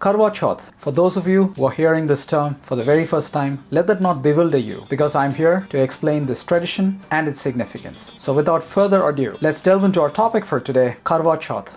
Karwa Chauth. For those of you who are hearing this term for the very first time, let that not bewilder you, because I'm here to explain this tradition and its significance. So without further ado, let's delve into our topic for today, Karwa Chauth.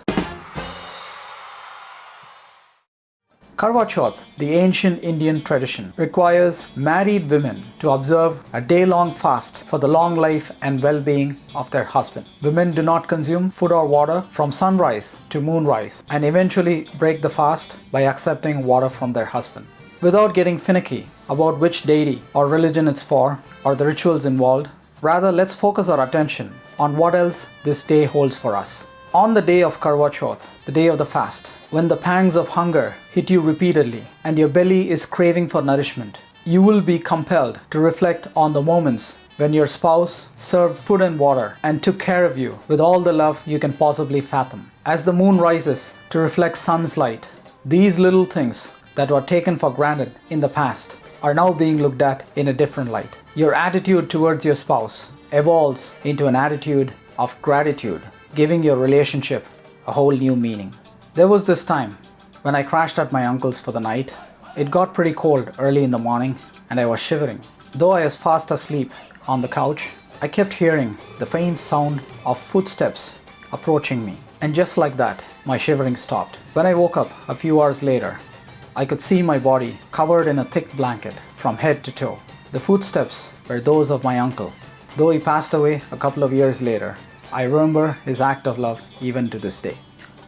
Karwa Chauth, the ancient Indian tradition, requires married women to observe a day-long fast for the long life and well-being of their husband. Women do not consume food or water from sunrise to moonrise and eventually break the fast by accepting water from their husband. Without getting finicky about which deity or religion it's for or the rituals involved, rather let's focus our attention on what else this day holds for us. On the day of Karwa Chauth, the day of the fast, when the pangs of hunger hit you repeatedly and your belly is craving for nourishment, you will be compelled to reflect on the moments when your spouse served food and water and took care of you with all the love you can possibly fathom. As the moon rises to reflect sun's light, these little things that were taken for granted in the past are now being looked at in a different light. Your attitude towards your spouse evolves into an attitude of gratitude, giving your relationship a whole new meaning. There was this time when I crashed at my uncle's for the night. It got pretty cold early in the morning and I was shivering. Though I was fast asleep on the couch, I kept hearing the faint sound of footsteps approaching me. And just like that, my shivering stopped. When I woke up a few hours later, I could see my body covered in a thick blanket from head to toe. The footsteps were those of my uncle. Though he passed away a couple of years later, I remember his act of love even to this day.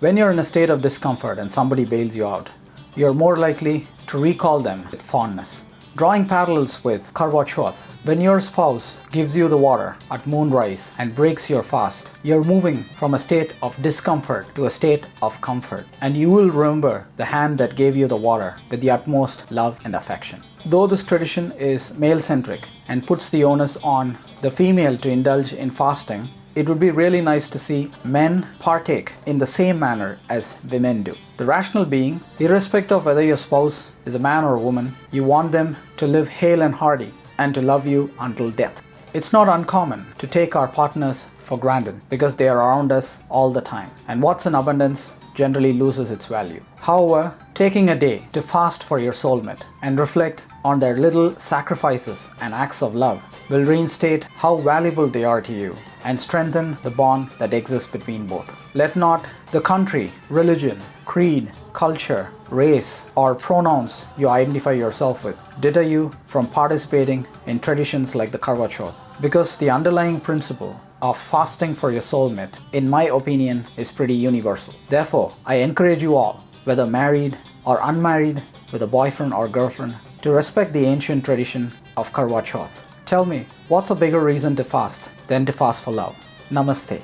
When you're in a state of discomfort and somebody bails you out, you're more likely to recall them with fondness. Drawing parallels with Karwa Chauth, when your spouse gives you the water at moonrise and breaks your fast, you're moving from a state of discomfort to a state of comfort, and you will remember the hand that gave you the water with the utmost love and affection. Though this tradition is male-centric and puts the onus on the female to indulge in fasting, it would be really nice to see men partake in the same manner as women do. The rational being, irrespective of whether your spouse is a man or a woman, you want them to live hale and hearty and to love you until death. It's not uncommon to take our partners for granted because they are around us all the time, and what's in abundance generally loses its value. However, taking a day to fast for your soulmate and reflect on their little sacrifices and acts of love will reinstate how valuable they are to you and strengthen the bond that exists between both. Let not the country, religion, creed, culture, race, or pronouns you identify yourself with deter you from participating in traditions like the Karwa Chauth, because the underlying principle of fasting for your soulmate, in my opinion, is pretty universal. Therefore, I encourage you all, whether married or unmarried, with a boyfriend or girlfriend, to respect the ancient tradition of Karwa Chauth. Tell me, what's a bigger reason to fast than to fast for love? Namaste.